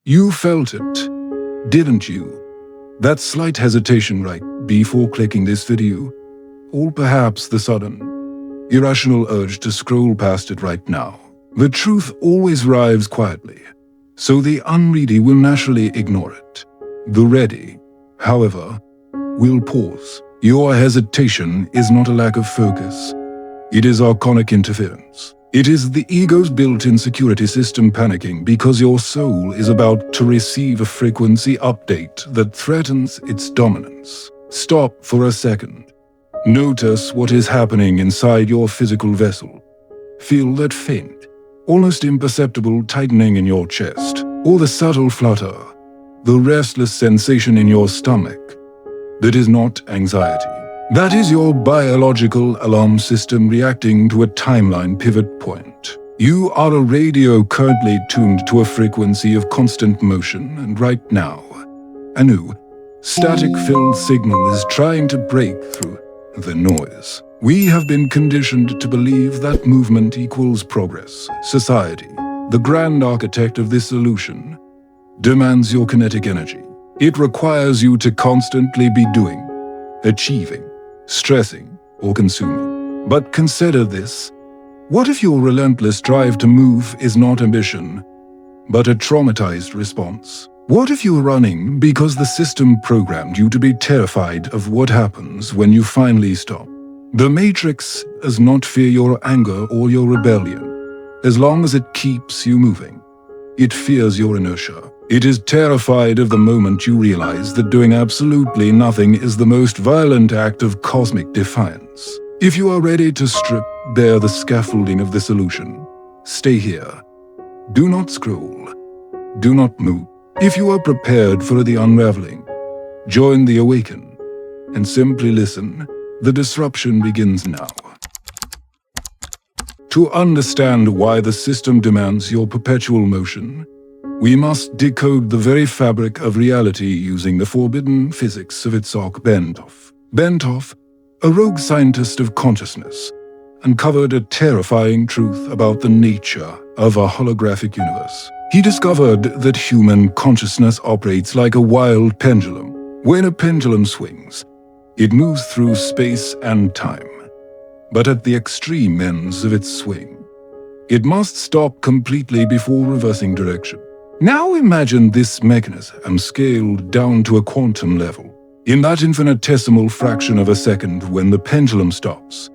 You felt it, didn't you? That slight hesitation right before clicking this video, or perhaps the sudden, irrational urge to scroll past it right now. The truth always arrives quietly, so the unready will naturally ignore it. The ready, however, will pause. Your hesitation is not a lack of focus. It is archonic interference. It is the ego's built-in security system panicking because your soul is about to receive a frequency update that threatens its dominance. Stop for a second. Notice what is happening inside your physical vessel. Feel that faint, almost imperceptible tightening in your chest, or the subtle flutter, the restless sensation in your stomach. That is not anxiety. That is your biological alarm system reacting to a timeline pivot point. You are a radio currently tuned to a frequency of constant motion, and right now, a new, static-filled signal is trying to break through the noise. We have been conditioned to believe that movement equals progress. Society, the grand architect of this solution, demands your kinetic energy. It requires you to constantly be doing, achieving, stressing, or consuming. But consider this. What if your relentless drive to move is not ambition, but a traumatized response? What if you are running because the system programmed you to be terrified of what happens when you finally stop? The Matrix does not fear your anger or your rebellion, as long as it keeps you moving. It fears your inertia. It is terrified of the moment you realize that doing absolutely nothing is the most violent act of cosmic defiance. If you are ready to strip bare the scaffolding of the solution, stay here. Do not scroll. Do not move. If you are prepared for the unraveling, join the awaken and simply listen. The disruption begins now. To understand why the system demands your perpetual motion, we must decode the very fabric of reality using the forbidden physics of Itzhak Bentov. Bentov, a rogue scientist of consciousness, uncovered a terrifying truth about the nature of a holographic universe. He discovered that human consciousness operates like a wild pendulum. When a pendulum swings, it moves through space and time. But at the extreme ends of its swing, it must stop completely before reversing direction. Now imagine this mechanism scaled down to a quantum level. In that infinitesimal fraction of a second when the pendulum stops,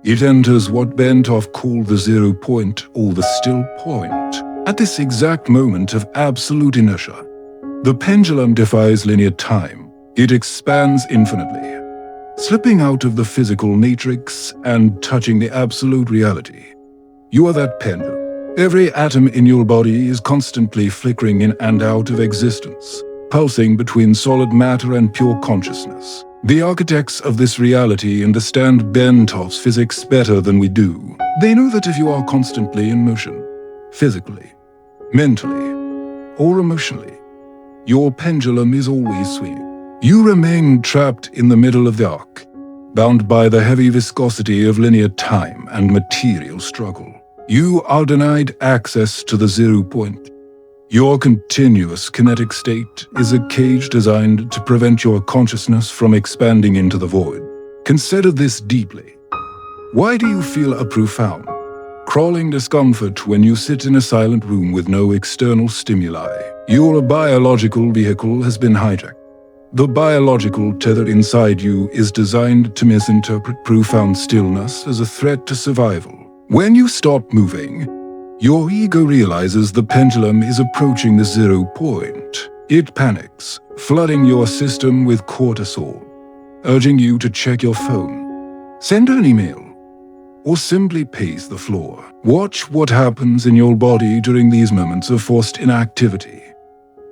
it enters what Bentov called the 0 point or the still point. At this exact moment of absolute inertia, the pendulum defies linear time. It expands infinitely, slipping out of the physical matrix and touching the absolute reality. You are that pendulum. Every atom in your body is constantly flickering in and out of existence, pulsing between solid matter and pure consciousness. The architects of this reality understand Bentov's physics better than we do. They know that if you are constantly in motion, physically, mentally, or emotionally, your pendulum is always swinging. You remain trapped in the middle of the arc, bound by the heavy viscosity of linear time and material struggle. You are denied access to the 0 point. Your continuous kinetic state is a cage designed to prevent your consciousness from expanding into the void. Consider this deeply. Why do you feel a profound, crawling discomfort when you sit in a silent room with no external stimuli? Your biological vehicle has been hijacked. The biological tether inside you is designed to misinterpret profound stillness as a threat to survival. When you stop moving, your ego realizes the pendulum is approaching the 0 point. It panics, flooding your system with cortisol, urging you to check your phone, send an email, or simply pace the floor. Watch what happens in your body during these moments of forced inactivity.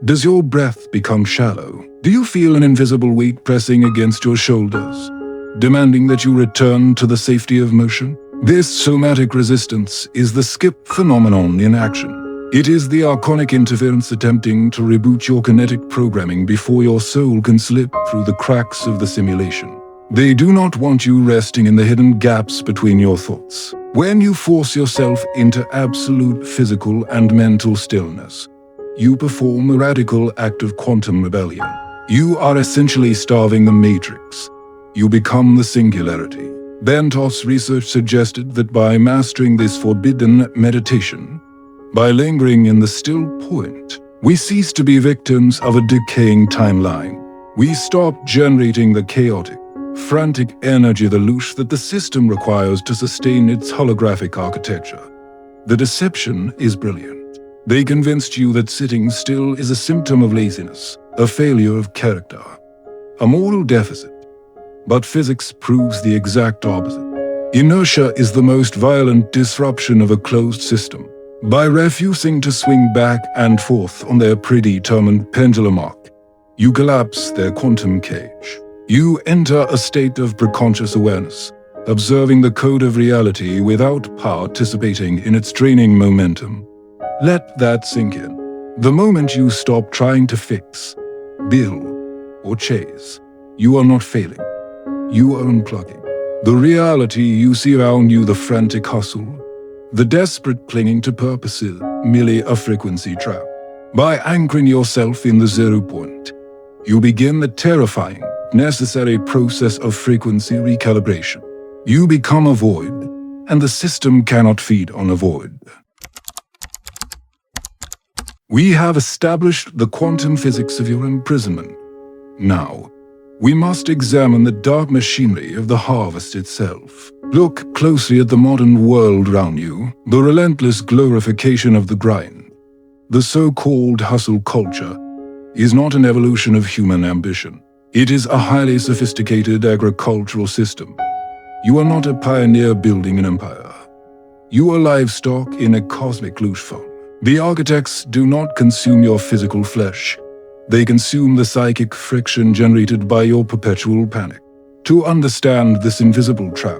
Does your breath become shallow? Do you feel an invisible weight pressing against your shoulders, demanding that you return to the safety of motion? This somatic resistance is the skip phenomenon in action. It is the archonic interference attempting to reboot your kinetic programming before your soul can slip through the cracks of the simulation. They do not want you resting in the hidden gaps between your thoughts. When you force yourself into absolute physical and mental stillness, you perform a radical act of quantum rebellion. You are essentially starving the matrix. You become the singularity. Bentov's research suggested that by mastering this forbidden meditation, by lingering in the still point, we cease to be victims of a decaying timeline. We stop generating the chaotic, frantic energy deluge that the system requires to sustain its holographic architecture. The deception is brilliant. They convinced you that sitting still is a symptom of laziness, a failure of character, a moral deficit. But physics proves the exact opposite. Inertia is the most violent disruption of a closed system. By refusing to swing back and forth on their predetermined pendulum arc, you collapse their quantum cage. You enter a state of preconscious awareness, observing the code of reality without participating in its draining momentum. Let that sink in. The moment you stop trying to fix, build, or chase, you are not failing. You are unplugging. The reality you see around you, the frantic hustle, the desperate clinging to purpose, is merely a frequency trap. By anchoring yourself in the 0 point, you begin the terrifying, necessary process of frequency recalibration. You become a void, and the system cannot feed on a void. We have established the quantum physics of your imprisonment. Now, we must examine the dark machinery of the harvest itself. Look closely at the modern world around you, the relentless glorification of the grind. The so-called hustle culture is not an evolution of human ambition. It is a highly sophisticated agricultural system. You are not a pioneer building an empire. You are livestock in a cosmic luge farm. The architects do not consume your physical flesh. They consume the psychic friction generated by your perpetual panic. To understand this invisible trap,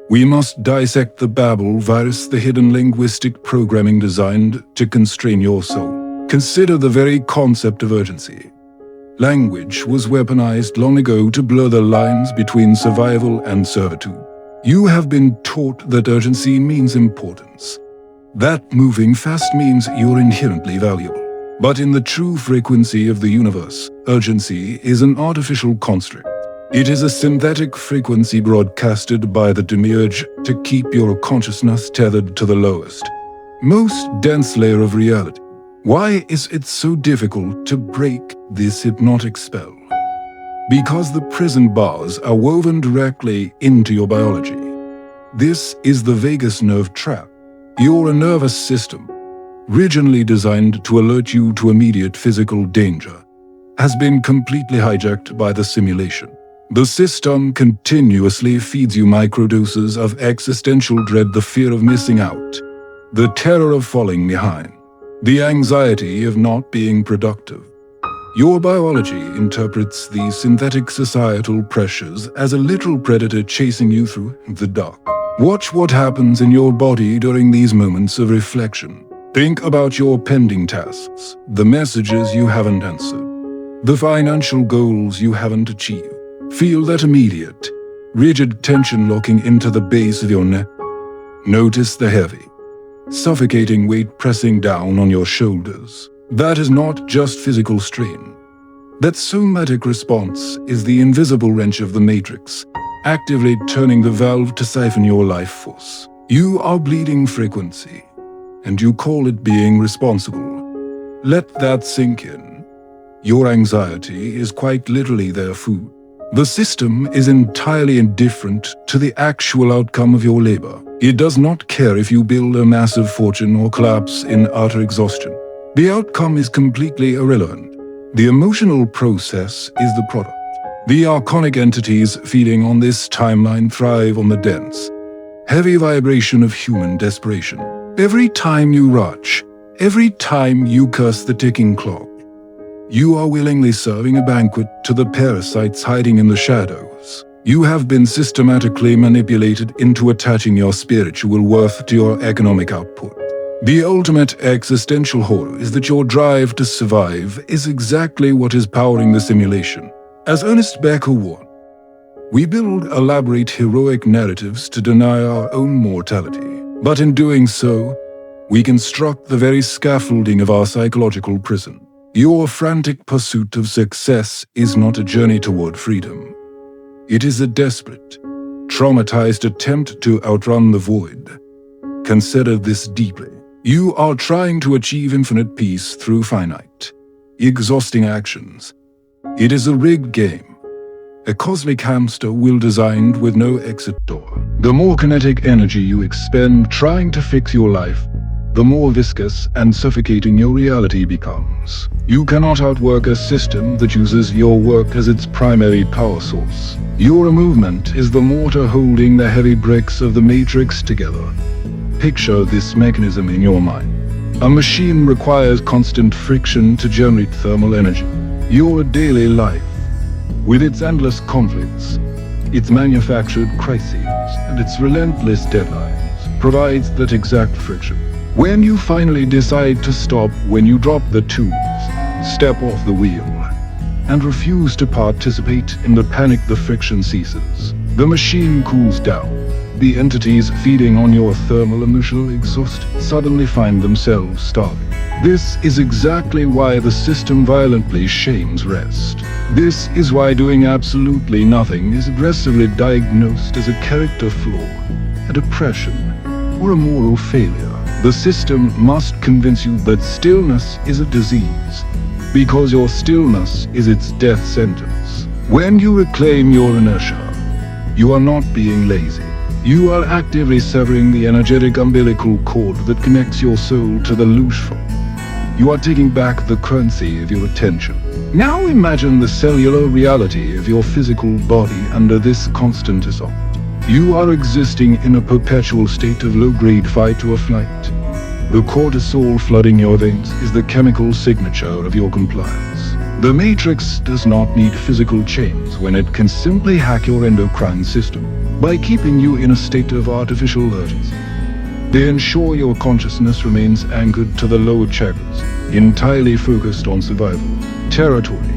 we must dissect the Babel virus, the hidden linguistic programming designed to constrain your soul. Consider the very concept of urgency. Language was weaponized long ago to blur the lines between survival and servitude. You have been taught that urgency means importance, that moving fast means you're inherently valuable. But in the true frequency of the universe, urgency is an artificial construct. It is a synthetic frequency broadcasted by the demiurge to keep your consciousness tethered to the lowest, most dense layer of reality. Why is it so difficult to break this hypnotic spell? Because the prison bars are woven directly into your biology. This is the vagus nerve trap. You're a nervous system, originally designed to alert you to immediate physical danger, has been completely hijacked by the simulation. The system continuously feeds you microdoses of existential dread, the fear of missing out, the terror of falling behind, the anxiety of not being productive. Your biology interprets these synthetic societal pressures as a literal predator chasing you through the dark. Watch what happens in your body during these moments of reflection. Think about your pending tasks, the messages you haven't answered, the financial goals you haven't achieved. Feel that immediate, rigid tension locking into the base of your neck. Notice the heavy, suffocating weight pressing down on your shoulders. That is not just physical strain. That somatic response is the invisible wrench of the matrix, actively turning the valve to siphon your life force. You are bleeding frequency, and you call it being responsible. Let that sink in. Your anxiety is quite literally their food. The system is entirely indifferent to the actual outcome of your labor. It does not care if you build a massive fortune or collapse in utter exhaustion. The outcome is completely irrelevant. The emotional process is the product. The archonic entities feeding on this timeline thrive on the dense, heavy vibration of human desperation. Every time you rush, every time you curse the ticking clock, you are willingly serving a banquet to the parasites hiding in the shadows. You have been systematically manipulated into attaching your spiritual worth to your economic output. The ultimate existential horror is that your drive to survive is exactly what is powering the simulation. As Ernest Becker warned, we build elaborate heroic narratives to deny our own mortality. But in doing so, We construct the very scaffolding of our psychological prison. Your frantic pursuit of success is not a journey toward freedom. It is a desperate, traumatized attempt to outrun the void. Consider this deeply. You are trying to achieve infinite peace through finite, exhausting actions. It is a rigged game, a cosmic hamster wheel designed with no exit door. The more kinetic energy you expend trying to fix your life, the more viscous and suffocating your reality becomes. You cannot outwork a system that uses your work as its primary power source. Your movement is the mortar holding the heavy bricks of the matrix together. Picture this mechanism in your mind. A machine requires constant friction to generate thermal energy. Your daily life, with its endless conflicts, its manufactured crises, and its relentless deadlines, provides that exact friction. When you finally decide to stop, when you drop the tools, step off the wheel, and refuse to participate in the panic, the friction ceases. The machine cools down. The entities feeding on your thermal emotional exhaust suddenly find themselves starving. This is exactly why the system violently shames rest. This is why doing absolutely nothing is aggressively diagnosed as a character flaw, a depression, or a moral failure. The system must convince you that stillness is a disease, because your stillness is its death sentence. When you reclaim your inertia, you are not being lazy. You are actively severing the energetic umbilical cord that connects your soul to the looshful. You are taking back the currency of your attention. Now imagine the cellular reality of your physical body under this constant assault. You are existing in a perpetual state of low-grade fight or flight. The cortisol flooding your veins is the chemical signature of your compliance. The Matrix does not need physical chains when it can simply hack your endocrine system by keeping you in a state of artificial urgency. They ensure your consciousness remains anchored to the lower chakras, entirely focused on survival, territory,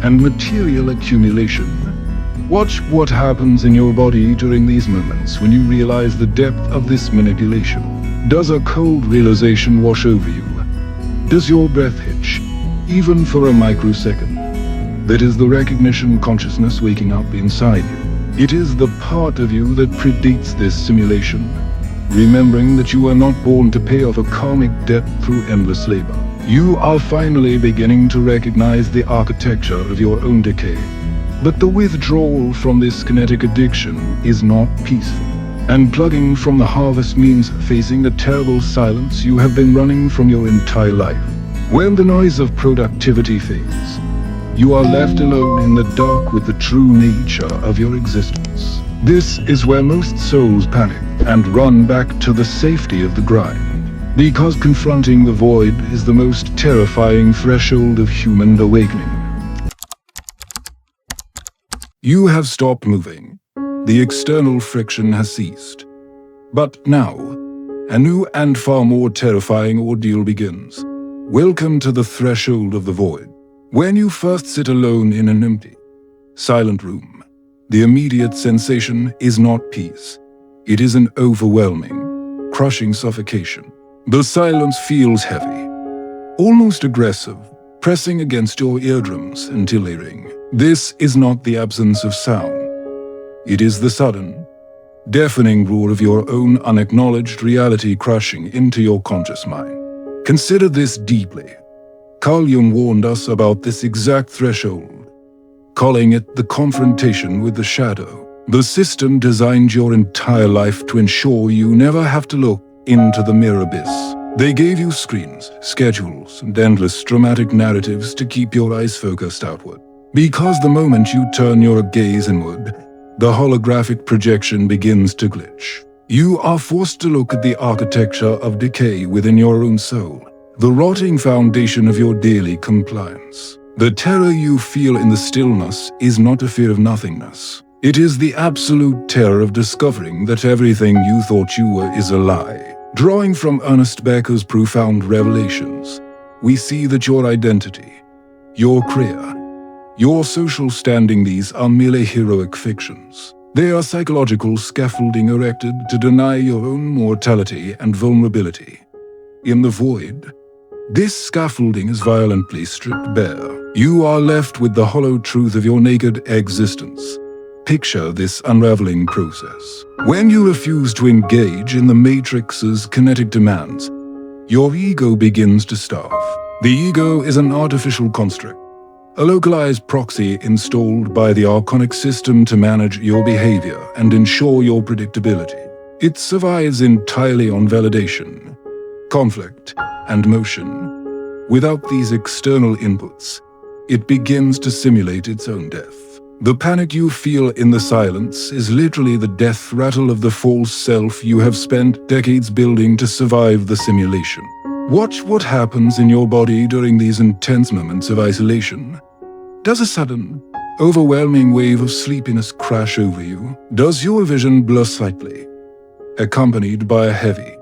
and material accumulation. Watch what happens in your body during these moments when you realize the depth of this manipulation. Does a cold realization wash over you? Does your breath hitch, even for a microsecond? That is the recognition consciousness waking up inside you. It is the part of you that predates this simulation, remembering that you are not born to pay off a karmic debt through endless labor. You are finally beginning to recognize the architecture of your own decay. But the withdrawal from this kinetic addiction is not peaceful. Unplugging from the harvest means facing the terrible silence you have been running from your entire life. When the noise of productivity fades, you are left alone in the dark with the true nature of your existence. This is where most souls panic and run back to the safety of the grind, because confronting the void is the most terrifying threshold of human awakening. You have stopped moving. The external friction has ceased. But now, a new and far more terrifying ordeal begins. Welcome to the threshold of the void. When you first sit alone in an empty, silent room, the immediate sensation is not peace. It is an overwhelming, crushing suffocation. The silence feels heavy, almost aggressive, pressing against your eardrums until they ring. This is not the absence of sound. It is the sudden, deafening roar of your own unacknowledged reality crushing into your conscious mind. Consider this deeply. Carl Jung warned us about this exact threshold, calling it the confrontation with the shadow. The system designed your entire life to ensure you never have to look into the mirror abyss. They gave you screens, schedules, and endless dramatic narratives to keep your eyes focused outward. Because the moment you turn your gaze inward, the holographic projection begins to glitch. You are forced to look at the architecture of decay within your own soul, the rotting foundation of your daily compliance. The terror you feel in the stillness is not a fear of nothingness. It is the absolute terror of discovering that everything you thought you were is a lie. Drawing from Ernest Becker's profound revelations, we see that your identity, your career, your social standing, these are merely heroic fictions. They are psychological scaffolding erected to deny your own mortality and vulnerability. In the void, this scaffolding is violently stripped bare. You are left with the hollow truth of your naked existence. Picture this unraveling process. When you refuse to engage in the Matrix's kinetic demands, your ego begins to starve. The ego is an artificial construct, a localized proxy installed by the Archonic system to manage your behavior and ensure your predictability. It survives entirely on validation, conflict, and motion. Without these external inputs, it begins to simulate its own death. The panic you feel in the silence is literally the death rattle of the false self you have spent decades building to survive the simulation. Watch what happens in your body during these intense moments of isolation. Does a sudden, overwhelming wave of sleepiness crash over you? Does your vision blur slightly, accompanied by a heavy,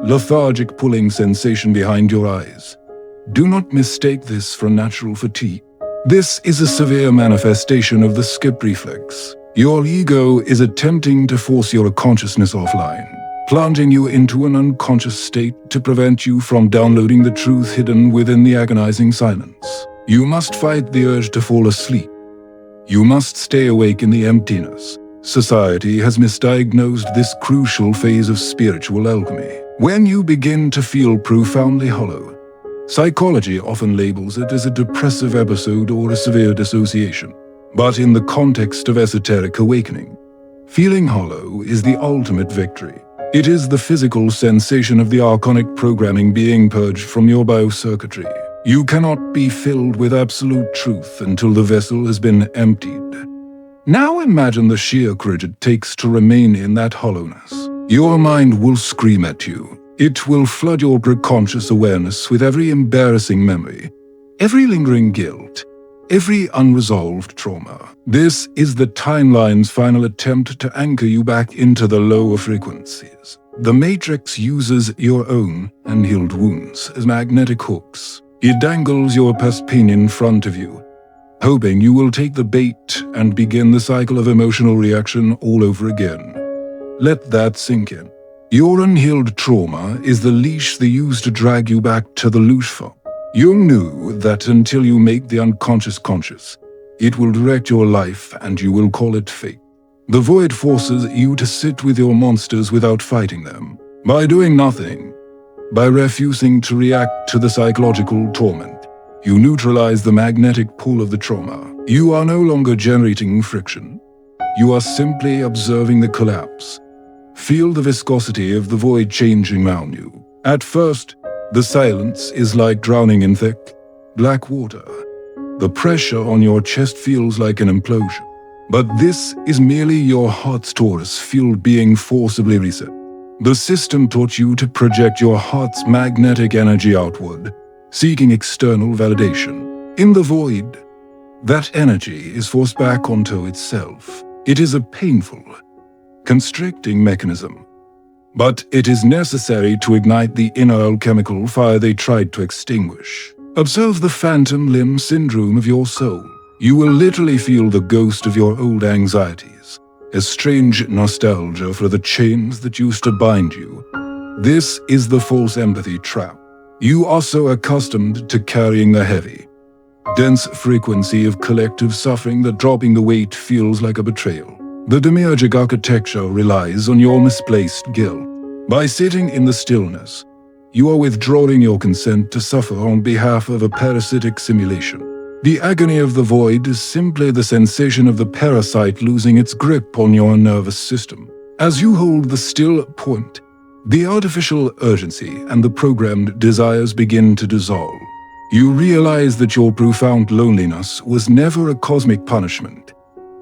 lethargic pulling sensation behind your eyes? Do not mistake this for natural fatigue. This is a severe manifestation of the skip reflex. Your ego is attempting to force your consciousness offline, plunging you into an unconscious state to prevent you from downloading the truth hidden within the agonizing silence. You must fight the urge to fall asleep. You must stay awake in the emptiness. Society has misdiagnosed this crucial phase of spiritual alchemy. When you begin to feel profoundly hollow, psychology often labels it as a depressive episode or a severe dissociation. But in the context of esoteric awakening, feeling hollow is the ultimate victory. It is the physical sensation of the archonic programming being purged from your biocircuitry. You cannot be filled with absolute truth until the vessel has been emptied. Now imagine the sheer courage it takes to remain in that hollowness. Your mind will scream at you. It will flood your preconscious awareness with every embarrassing memory, every lingering guilt, every unresolved trauma. This is the timeline's final attempt to anchor you back into the lower frequencies. The Matrix uses your own unhealed wounds as magnetic hooks. It dangles your past pain in front of you, hoping you will take the bait and begin the cycle of emotional reaction all over again. Let that sink in. Your unhealed trauma is the leash they use to drag you back to the loose farm. Jung knew that until you make the unconscious conscious, it will direct your life and you will call it fate. The void forces you to sit with your monsters without fighting them. By doing nothing, by refusing to react to the psychological torment, you neutralize the magnetic pull of the trauma. You are no longer generating friction. You are simply observing the collapse. Feel the viscosity of the void changing around you. At first, the silence is like drowning in thick, black water. The pressure on your chest feels like an implosion. But this is merely your heart's torus field being forcibly reset. The system taught you to project your heart's magnetic energy outward, seeking external validation. In the void, that energy is forced back onto itself. It is a painful, constricting mechanism, but it is necessary to ignite the inner alchemical fire they tried to extinguish. Observe the phantom limb syndrome of your soul. You will literally feel the ghost of your old anxieties, a strange nostalgia for the chains that used to bind you. This is the false empathy trap. You are so accustomed to carrying the heavy, dense frequency of collective suffering that dropping the weight feels like a betrayal. The demiurgic architecture relies on your misplaced guilt. By sitting in the stillness, you are withdrawing your consent to suffer on behalf of a parasitic simulation. The agony of the void is simply the sensation of the parasite losing its grip on your nervous system. As you hold the still point, the artificial urgency and the programmed desires begin to dissolve. You realize that your profound loneliness was never a cosmic punishment.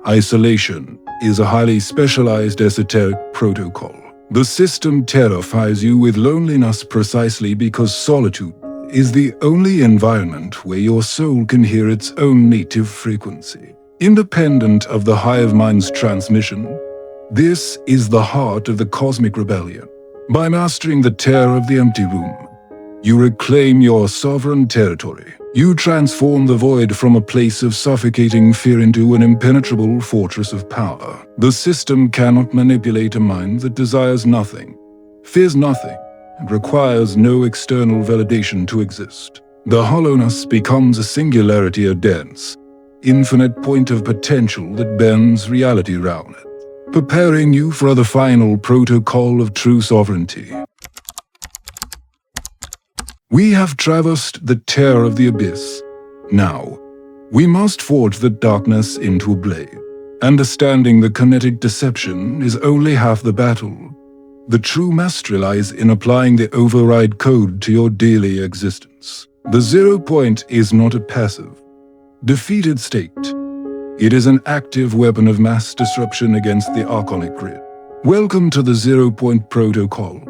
Isolation is a highly specialized esoteric protocol. The system terrifies you with loneliness precisely because solitude is the only environment where your soul can hear its own native frequency. Independent of the hive mind's transmission, this is the heart of the cosmic rebellion. By mastering the terror of the empty room, you reclaim your sovereign territory. You transform the void from a place of suffocating fear into an impenetrable fortress of power. The system cannot manipulate a mind that desires nothing, fears nothing, and requires no external validation to exist. The hollowness becomes a singularity, a dense, infinite point of potential that bends reality round it, preparing you for the final protocol of true sovereignty. We have traversed the tear of the abyss. Now, we must forge the darkness into a blade. Understanding the kinetic deception is only half the battle. The true mastery lies in applying the override code to your daily existence. The 0 point is not a passive, defeated state. It is an active weapon of mass disruption against the Archonic grid. Welcome to the 0 point protocol,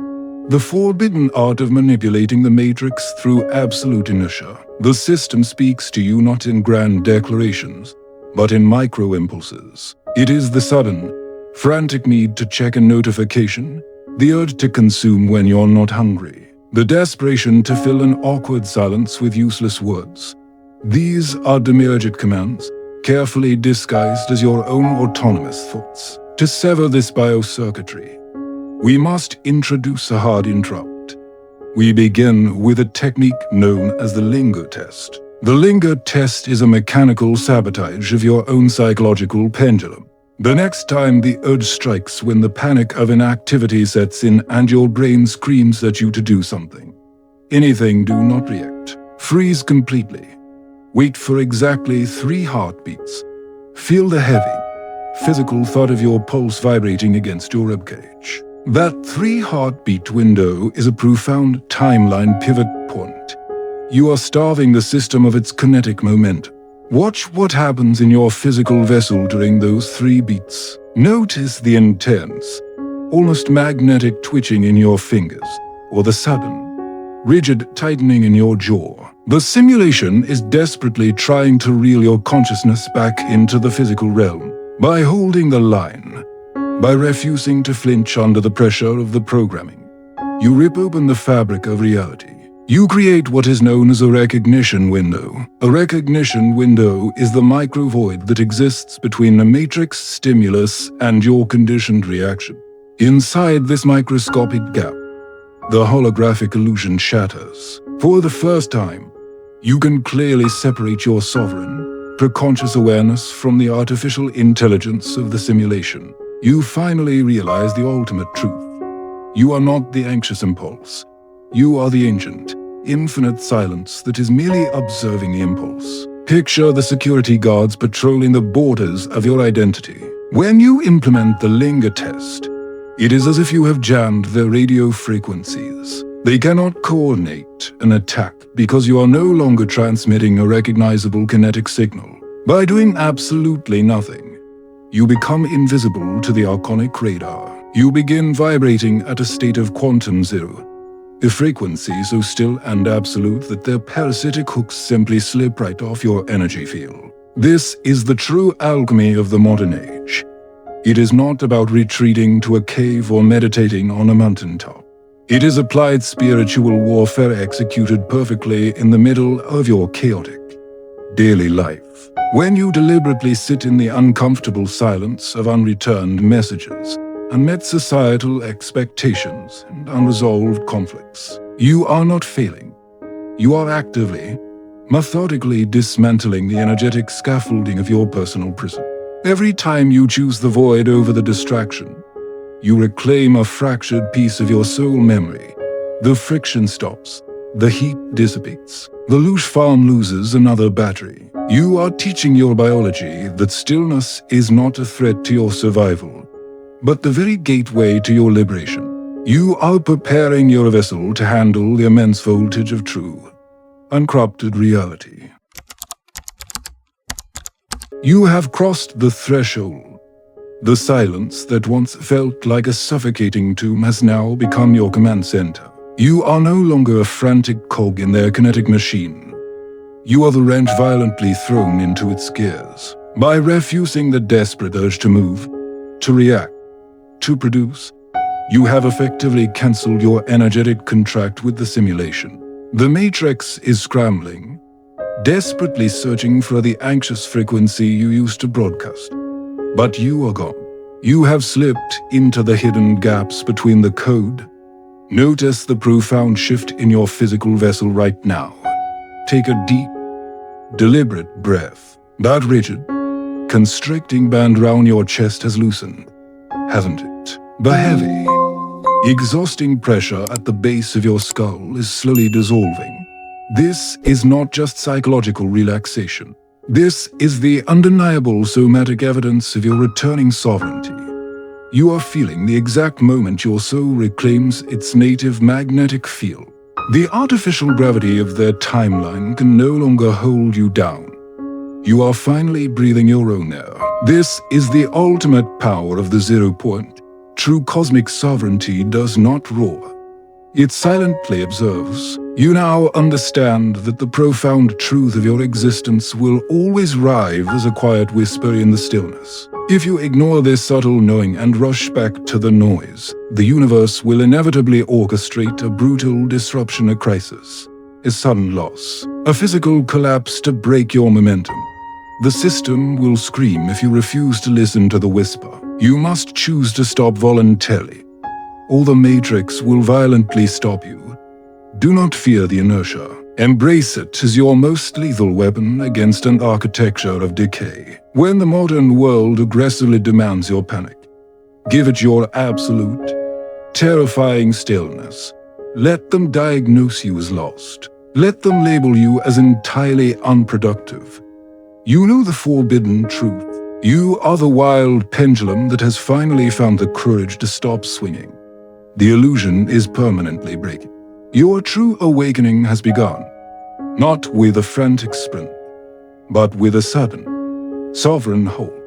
the forbidden art of manipulating the matrix through absolute inertia. The system speaks to you not in grand declarations, but in micro-impulses. It is the sudden, frantic need to check a notification, the urge to consume when you're not hungry, the desperation to fill an awkward silence with useless words. These are demiurgic commands, carefully disguised as your own autonomous thoughts. To sever this biocircuitry, we must introduce a hard interrupt. We begin with a technique known as the linger test. The linger test is a mechanical sabotage of your own psychological pendulum. The next time the urge strikes, when the panic of inactivity sets in and your brain screams at you to do something, anything, do not react. Freeze completely. Wait for exactly 3 heartbeats. Feel the heavy, physical thud of your pulse vibrating against your ribcage. That 3 heartbeat window is a profound timeline pivot point. You are starving the system of its kinetic momentum. Watch what happens in your physical vessel during those 3 beats. Notice the intense, almost magnetic twitching in your fingers, or the sudden, rigid tightening in your jaw. The simulation is desperately trying to reel your consciousness back into the physical realm. By holding the line, by refusing to flinch under the pressure of the programming, you rip open the fabric of reality. You create what is known as a recognition window. A recognition window is the micro-void that exists between the matrix stimulus and your conditioned reaction. Inside this microscopic gap, the holographic illusion shatters. For the first time, you can clearly separate your sovereign, preconscious awareness from the artificial intelligence of the simulation. You finally realize the ultimate truth. You are not the anxious impulse. You are the ancient, infinite silence that is merely observing the impulse. Picture the security guards patrolling the borders of your identity. When you implement the linger test, it is as if you have jammed their radio frequencies. They cannot coordinate an attack because you are no longer transmitting a recognizable kinetic signal. By doing absolutely nothing, you become invisible to the Archonic radar. You begin vibrating at a state of quantum zero, a frequency so still and absolute that their parasitic hooks simply slip right off your energy field. This is the true alchemy of the modern age. It is not about retreating to a cave or meditating on a mountaintop. It is applied spiritual warfare executed perfectly in the middle of your chaotic daily life. When you deliberately sit in the uncomfortable silence of unreturned messages, unmet societal expectations, and unresolved conflicts, you are not failing. You are actively, methodically dismantling the energetic scaffolding of your personal prison. Every time you choose the void over the distraction, you reclaim a fractured piece of your soul memory. The friction stops, the heat dissipates, the loose farm loses another battery. You are teaching your biology that stillness is not a threat to your survival, but the very gateway to your liberation. You are preparing your vessel to handle the immense voltage of true, uncorrupted reality. You have crossed the threshold. The silence that once felt like a suffocating tomb has now become your command center. You are no longer a frantic cog in their kinetic machine. You are the wrench violently thrown into its gears. By refusing the desperate urge to move, to react, to produce, you have effectively cancelled your energetic contract with the simulation. The matrix is scrambling, desperately searching for the anxious frequency you used to broadcast. But you are gone. You have slipped into the hidden gaps between the code Notice the profound shift in your physical vessel right now. Take a deep, deliberate breath. That rigid, constricting band round your chest has loosened, hasn't it? The heavy, exhausting pressure at the base of your skull is slowly dissolving. This is not just psychological relaxation. This is the undeniable somatic evidence of your returning sovereignty. You are feeling the exact moment your soul reclaims its native magnetic field. The artificial gravity of their timeline can no longer hold you down. You are finally breathing your own air. This is the ultimate power of the 0 point. True cosmic sovereignty does not roar. It silently observes. You now understand that the profound truth of your existence will always rise as a quiet whisper in the stillness. If you ignore this subtle knowing and rush back to the noise, the universe will inevitably orchestrate a brutal disruption, a crisis, a sudden loss, a physical collapse to break your momentum. The system will scream if you refuse to listen to the whisper. You must choose to stop voluntarily, or the matrix will violently stop you. Do not fear the inertia. Embrace it as your most lethal weapon against an architecture of decay. When the modern world aggressively demands your panic, give it your absolute, terrifying stillness. Let them diagnose you as lost. Let them label you as entirely unproductive. You know the forbidden truth. You are the wild pendulum that has finally found the courage to stop swinging. The illusion is permanently breaking. Your true awakening has begun, not with a frantic sprint, but with a sudden, sovereign hope.